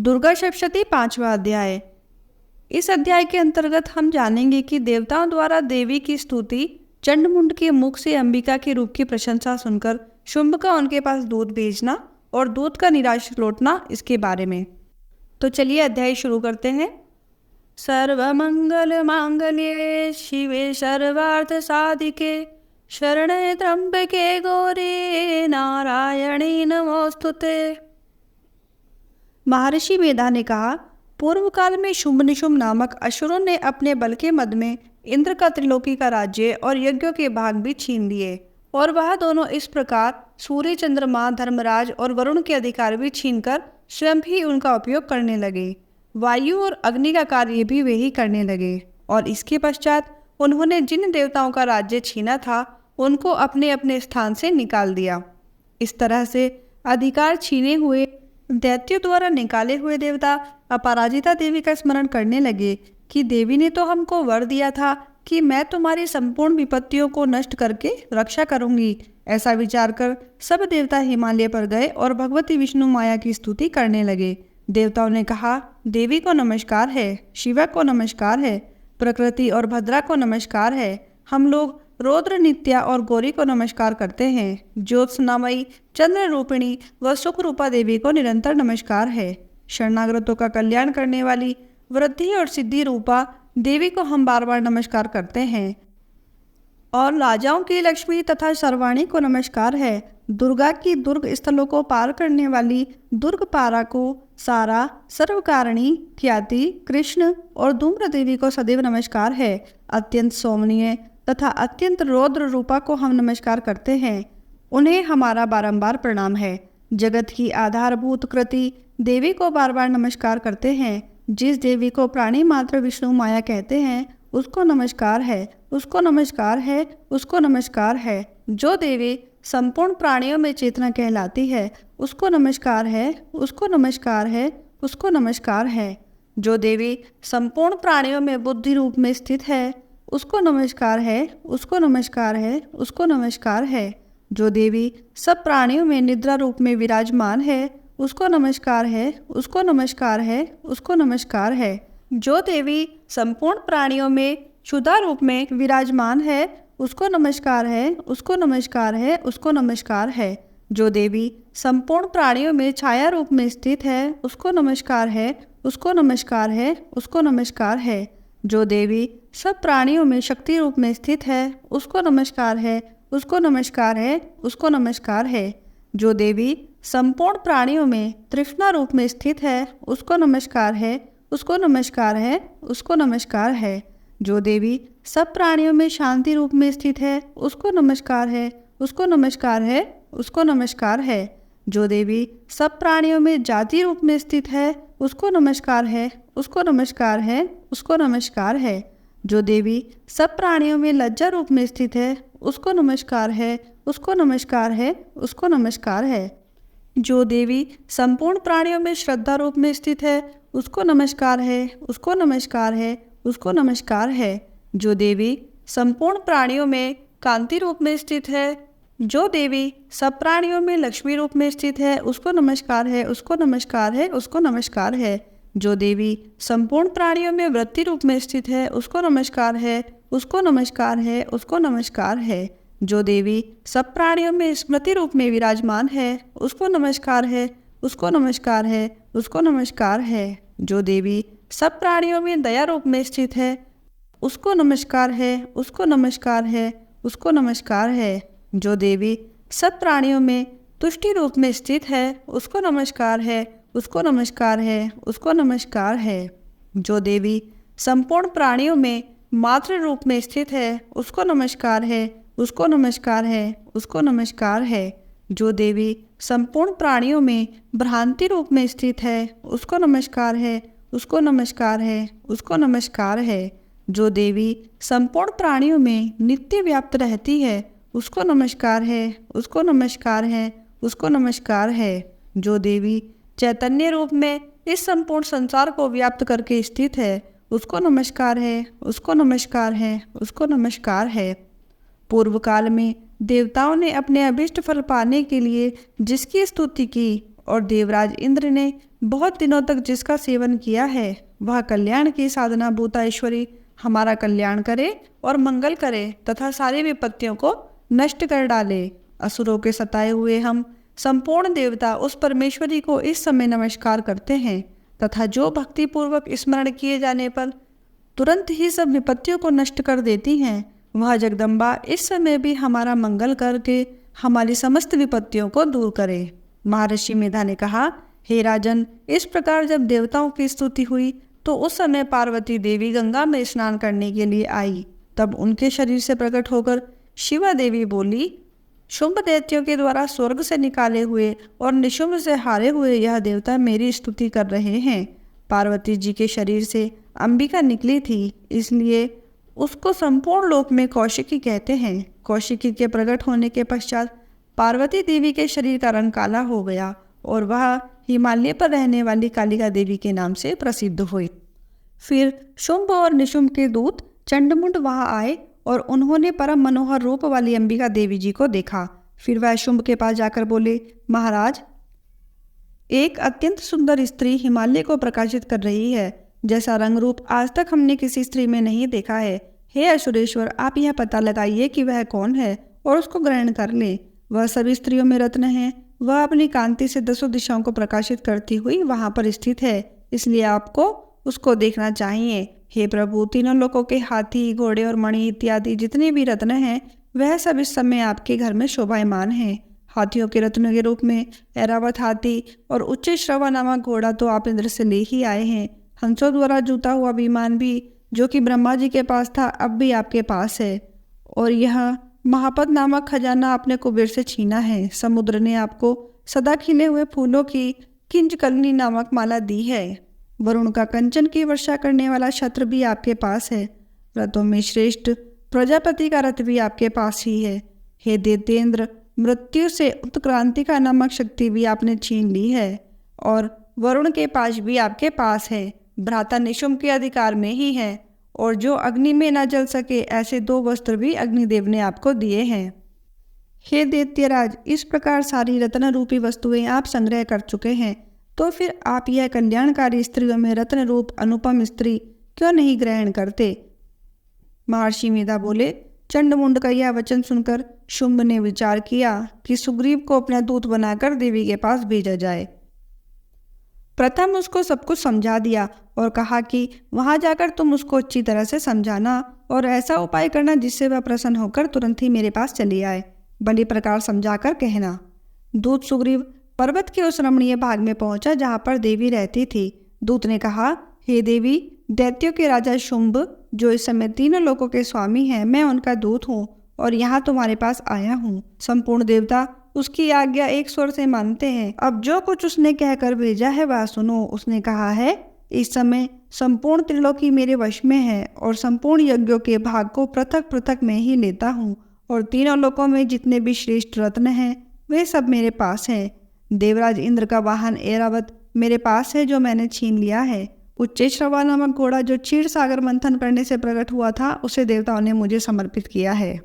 दुर्गा सप्तशती 5वां अध्याय। इस अध्याय के अंतर्गत हम जानेंगे कि देवताओं द्वारा देवी की स्तुति, चंडमुंड के मुख से अंबिका के रूप की प्रशंसा सुनकर शुंभ का उनके पास दूध भेजना और दूध का निराश लौटना, इसके बारे में। तो चलिए अध्याय शुरू करते हैं। सर्वमंगल मांगल्ये शिवे सर्वार्थ साधिके शरणे त्र्यंबके गौरी नारायणी नमोस्तुते। महर्षि मेधा ने कहा, पूर्व काल में शुंभ निशुंभ नामक असुरों ने अपने बल के मद में इंद्र का त्रिलोकी का राज्य और यज्ञों के भाग भी छीन लिए, और वह दोनों इस प्रकार सूर्य, चंद्रमा, धर्मराज और वरुण के अधिकार भी छीनकर स्वयं ही उनका उपयोग करने लगे। वायु और अग्नि का कार्य भी वे ही करने लगे, और इसके पश्चात उन्होंने जिन देवताओं का राज्य छीना था उनको अपने अपने स्थान से निकाल दिया। इस तरह से अधिकार छीने हुए दैत्यों द्वारा निकाले हुए देवता अपराजिता देवी का स्मरण करने लगे कि देवी ने तो हमको वर दिया था कि मैं तुम्हारी संपूर्ण विपत्तियों को नष्ट करके रक्षा करूंगी। ऐसा विचार कर सब देवता हिमालय पर गए और भगवती विष्णु माया की स्तुति करने लगे। देवताओं ने कहा, देवी को नमस्कार है, शिवा को नमस्कार है, प्रकृति और भद्रा को नमस्कार है। हम लोग रौद्र, नित्या और गौरी को नमस्कार करते हैं। ज्योत्सनामयी, चंद्र रूपिणी व सुख रूपा देवी को निरंतर नमस्कार है। शरणागतों का कल्याण करने वाली वृद्धि और सिद्धि रूपा देवी को हम बार बार नमस्कार करते हैं। और राजाओं की लक्ष्मी तथा सर्वाणी को नमस्कार है। दुर्गा की दुर्ग स्थलों को पार करने वाली दुर्ग पारा को, सारा, सर्वकारिणी, ख्याति, कृष्ण और धूम्र देवी को सदैव नमस्कार है। अत्यंत सौम्य तथा अत्यंत रौद्र रूपा को हम नमस्कार करते हैं। उन्हें हमारा बारंबार प्रणाम है। जगत की आधारभूत कृति देवी को बार बार नमस्कार करते हैं। जिस देवी को प्राणी मात्र विष्णु माया कहते हैं उसको नमस्कार है, उसको नमस्कार है, उसको नमस्कार है। जो देवी संपूर्ण प्राणियों में चेतना कहलाती है उसको नमस्कार है, उसको नमस्कार है, उसको नमस्कार है। जो देवी संपूर्ण प्राणियों में बुद्धि रूप में स्थित है उसको नमस्कार है, उसको नमस्कार है, उसको नमस्कार है। जो देवी सब प्राणियों में निद्रा रूप में विराजमान है उसको नमस्कार है, उसको नमस्कार है, उसको नमस्कार है। जो देवी संपूर्ण प्राणियों में क्षुधा रूप में विराजमान है उसको नमस्कार है, उसको नमस्कार है, उसको नमस्कार है। जो देवी संपूर्ण प्राणियों में छाया रूप में स्थित है उसको नमस्कार है, उसको नमस्कार है, उसको नमस्कार है। जो देवी सब प्राणियों में शक्ति रूप में स्थित है उसको नमस्कार है, उसको नमस्कार है, उसको नमस्कार है। जो देवी संपूर्ण प्राणियों में तृष्णा रूप में स्थित है उसको नमस्कार है, उसको नमस्कार है, उसको नमस्कार है। जो देवी सब प्राणियों में शांति रूप में स्थित है उसको नमस्कार है, उसको नमस्कार है, उसको नमस्कार है। जो देवी सब प्राणियों में जाति रूप में स्थित है उसको नमस्कार है, उसको नमस्कार है, उसको नमस्कार है। जो देवी सब प्राणियों में लज्जा रूप में स्थित है उसको नमस्कार है, उसको नमस्कार है, उसको नमस्कार है। जो देवी संपूर्ण प्राणियों में श्रद्धा रूप में स्थित है उसको नमस्कार है, उसको नमस्कार है, उसको नमस्कार है। जो देवी संपूर्ण प्राणियों में कांति रूप में स्थित है, जो देवी सब प्राणियों में लक्ष्मी रूप में स्थित है उसको नमस्कार है, उसको नमस्कार है, उसको नमस्कार है। जो देवी संपूर्ण प्राणियों में वृत्ति रूप में स्थित है उसको नमस्कार है, उसको नमस्कार है, उसको नमस्कार है। जो देवी सब प्राणियों में स्मृति रूप में विराजमान है उसको नमस्कार है, उसको नमस्कार है, उसको नमस्कार है। जो देवी सब प्राणियों में दया रूप में स्थित है उसको नमस्कार है, उसको नमस्कार है, उसको नमस्कार है। जो देवी सब प्राणियों में तुष्टि रूप में स्थित है उसको नमस्कार है, उसको नमस्कार है, उसको नमस्कार है। जो देवी संपूर्ण प्राणियों में मातृ रूप में स्थित है उसको नमस्कार है, उसको नमस्कार है, उसको नमस्कार है। जो देवी संपूर्ण प्राणियों में भ्रांति रूप में स्थित है उसको नमस्कार है, उसको नमस्कार है, उसको नमस्कार है। जो देवी संपूर्ण प्राणियों में नित्य व्याप्त रहती है उसको नमस्कार है, उसको नमस्कार है, उसको नमस्कार है। जो देवी चैतन्य रूप में इस संपूर्ण संसार को व्याप्त करके स्थित है उसको नमस्कार है, उसको नमस्कार है, उसको नमस्कार है। पूर्व काल में देवताओं ने अपने अभिष्ट फल पाने के लिए जिसकी स्तुति की और देवराज इंद्र ने बहुत दिनों तक जिसका सेवन किया है वह कल्याण की साधना भूता ईश्वरी हमारा कल्याण करे और मंगल करे तथा सारी विपत्तियों को नष्ट कर डाले। असुरों के सताए हुए हम संपूर्ण देवता उस परमेश्वरी को इस समय नमस्कार करते हैं तथा जो भक्तिपूर्वक स्मरण किए जाने पर तुरंत ही सब विपत्तियों को नष्ट कर देती हैं, वह जगदम्बा इस समय भी हमारा मंगल करके हमारी समस्त विपत्तियों को दूर करे। महर्षि मेधा ने कहा, हे राजन, इस प्रकार जब देवताओं की स्तुति हुई तो उस समय पार्वती देवी गंगा में स्नान करने के लिए आई। तब उनके शरीर से प्रकट होकर शिवा देवी बोली, शुंभ दैत्यों के द्वारा स्वर्ग से निकाले हुए और निशुंभ से हारे हुए यह देवता मेरी स्तुति कर रहे हैं। पार्वती जी के शरीर से अंबिका निकली थी, इसलिए उसको संपूर्ण लोक में कौशिकी कहते हैं। कौशिकी के प्रकट होने के पश्चात पार्वती देवी के शरीर का रंग काला हो गया और वह हिमालय पर रहने वाली कालिका देवी के नाम से प्रसिद्ध हुई। फिर शुंभ और निशुंभ के दूत चंडमुंड वहां आए और उन्होंने परम मनोहर रूप वाली अंबिका देवी जी को देखा। फिर वह शुंभ के पास जाकर बोले, महाराज, एक अत्यंत सुंदर स्त्री हिमालय को प्रकाशित कर रही है, जैसा रंग रूप आज तक हमने किसी स्त्री में नहीं देखा है। हे असुरेश्वर, आप यह पता लगाइए कि वह कौन है और उसको ग्रहण कर ले। वह सभी स्त्रियों में रत्न है। वह अपनी कांति से 10 दिशाओं को प्रकाशित करती हुई वहां पर स्थित है, इसलिए आपको उसको देखना चाहिए। हे प्रभु, तीनों लोकों के हाथी, घोड़े और मणि इत्यादि जितने भी रत्न हैं वह सब इस समय आपके घर में शोभायमान हैं। हाथियों के रत्न के रूप में ऐरावत हाथी और उच्च श्रवा नामक घोड़ा तो आप इंद्र से ले ही आए हैं। हंसों द्वारा जूता हुआ विमान भी, जो कि ब्रह्मा जी के पास था, अब भी आपके पास है। और यह महापद नामक खजाना आपने कुबेर से छीना है। समुद्र ने आपको सदा खिले हुए फूलों की किंजकलनी नामक माला दी है। वरुण का कंचन की वर्षा करने वाला छत्र भी आपके पास है। रथों में श्रेष्ठ प्रजापति का रथ भी आपके पास ही है। हे दैत्येंद्र, मृत्यु से उत्क्रांति का नामक शक्ति भी आपने छीन ली है और वरुण के पास भी आपके पास है। भ्राता निशुंभ के अधिकार में ही है और जो अग्नि में न जल सके ऐसे 2 वस्त्र भी अग्निदेव ने आपको दिए हैं। हे दैत्यराज, इस प्रकार सारी रत्न रूपी वस्तुएं आप संग्रह कर चुके हैं, तो फिर आप यह कल्याणकारी स्त्रियों में रत्न रूप अनुपम स्त्री क्यों नहीं ग्रहण करते? महर्षि मेधा बोले, चंडमुंड का यह वचन सुनकर शुंभ ने विचार किया कि सुग्रीव को अपना दूत बनाकर देवी के पास भेजा जाए। प्रथम उसको सब कुछ समझा दिया और कहा कि वहां जाकर तुम उसको अच्छी तरह से समझाना और ऐसा उपाय करना जिससे वह प्रसन्न होकर तुरंत ही मेरे पास चली आए। भली प्रकार समझाकर कहना। दूत सुग्रीव पर्वत के उस रमणीय भाग में पहुंचा जहां पर देवी रहती थी। दूत ने कहा, हे देवी, दैत्यों के राजा शुंभ, जो इस समय 3 लोकों के स्वामी हैं, मैं उनका दूत हूँ और यहाँ तुम्हारे पास आया हूँ। संपूर्ण देवता उसकी आज्ञा एक स्वर से मानते हैं। अब जो कुछ उसने कहकर भेजा है वह सुनो। उसने कहा है, इस समय संपूर्ण त्रिलोकी मेरे वश में है और संपूर्ण यज्ञों के भाग को पृथक पृथक में ही लेता हूँ और 3 लोकों में जितने भी श्रेष्ठ रत्न हैं वे सब मेरे पास हैं। देवराज इंद्र का वाहन ऐरावत मेरे पास है, जो मैंने छीन लिया है। उच्च श्रवा नामक घोड़ा जो क्षीर सागर मंथन करने से प्रकट हुआ था, उसे देवताओं ने मुझे समर्पित किया है।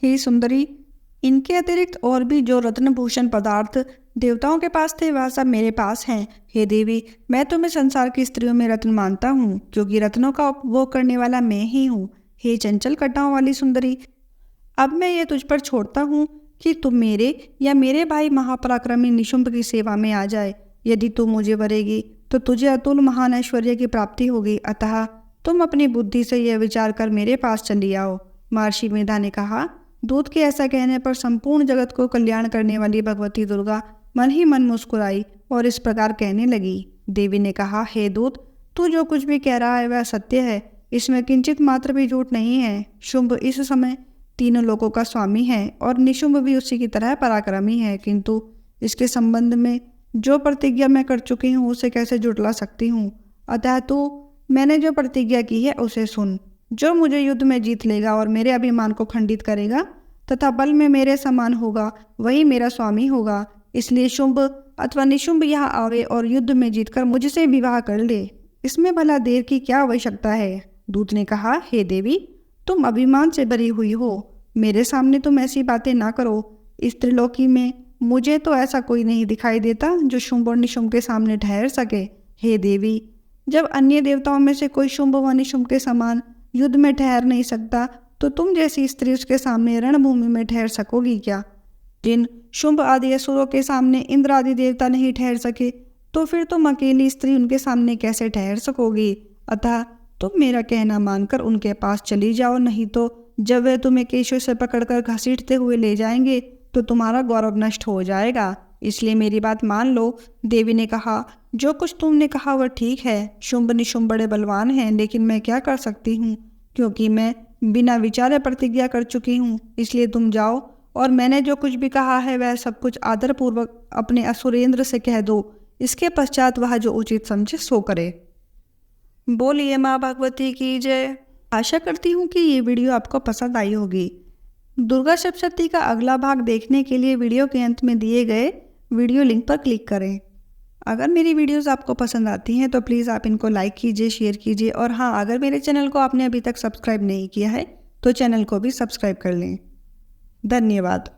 हे सुंदरी, इनके अतिरिक्त और भी जो रत्नभूषण पदार्थ देवताओं के पास थे वह सब मेरे पास हैं। हे देवी, मैं तुम्हें संसार की स्त्रियों में रत्न मानता हूँ, क्योंकि रत्नों का उपभोग करने वाला मैं ही हूँ। हे चंचल कटाओं वाली सुंदरी, अब मैं ये तुझ पर छोड़ता हूँ कि तुम मेरे या मेरे भाई महापराक्रमी निशुंभ की सेवा में आ जाए। यदि तू मुझे वरेगी तो तुझे अतुल महान ऐश्वर्य की प्राप्ति होगी, अतः तुम अपनी बुद्धि से यह विचार कर मेरे पास चली आओ। महर्षि मेधा ने कहा। दूत के ऐसा कहने पर संपूर्ण जगत को कल्याण करने वाली भगवती दुर्गा मन ही मन मुस्कुराई और इस प्रकार कहने लगी। देवी ने कहा, हे दूत, तू जो कुछ भी कह रहा है वह सत्य है, इसमें किंचित मात्र भी झूठ नहीं है। शुंभ इस समय 3 लोकों का स्वामी है और निशुंभ भी उसी की तरह पराक्रमी है, किंतु इसके संबंध में जो प्रतिज्ञा मैं कर चुकी हूँ उसे कैसे जुटला सकती हूँ। अतः तू मैंने जो प्रतिज्ञा की है उसे सुन। जो मुझे युद्ध में जीत लेगा और मेरे अभिमान को खंडित करेगा तथा बल में मेरे समान होगा, वही मेरा स्वामी होगा। इसलिए शुंभ अथवा निशुंभ यहाँ आवे और युद्ध में जीतकर मुझसे विवाह कर ले। इसमें भला देर की क्या आवश्यकता है? दूत ने कहा, हे देवी, तुम अभिमान से भरी हुई हो, मेरे सामने तुम ऐसी बातें ना करो। इस त्रिलोकी में मुझे तो ऐसा कोई नहीं दिखाई देता जो शुंभ और निशुंभ के सामने ठहर सके। हे देवी, जब अन्य देवताओं में से कोई शुंभ व निशुंभ के समान युद्ध में ठहर नहीं सकता, तो तुम जैसी स्त्री उसके सामने रणभूमि में ठहर सकोगी क्या? जिन शुंभ आदि असुरों के सामने इंद्र आदि देवता नहीं ठहर सके, तो फिर तुम अकेली स्त्री उनके सामने कैसे ठहर सकोगी? अतः तुम मेरा कहना मानकर उनके पास चली जाओ, नहीं तो जब वे तुम्हें केशों से पकड़कर घसीटते हुए ले जाएंगे तो तुम्हारा गौरव नष्ट हो जाएगा। इसलिए मेरी बात मान लो। देवी ने कहा, जो कुछ तुमने कहा वह ठीक है। शुंभ निशुंभ बड़े बलवान हैं, लेकिन मैं क्या कर सकती हूँ, क्योंकि मैं बिना विचारे प्रतिज्ञा कर चुकी हूँ। इसलिए तुम जाओ और मैंने जो कुछ भी कहा है वह सब कुछ आदरपूर्वक अपने असुरेंद्र से कह दो। इसके पश्चात वह जो उचित समझे सो करे। बोलिए माँ भगवती की जय। आशा करती हूँ कि ये वीडियो आपको पसंद आई होगी। दुर्गा सप्तशती का अगला भाग देखने के लिए वीडियो के अंत में दिए गए वीडियो लिंक पर क्लिक करें। अगर मेरी वीडियोस आपको पसंद आती हैं तो प्लीज़ आप इनको लाइक कीजिए, शेयर कीजिए, और हाँ, अगर मेरे चैनल को आपने अभी तक सब्सक्राइब नहीं किया है तो चैनल को भी सब्सक्राइब कर लें। धन्यवाद।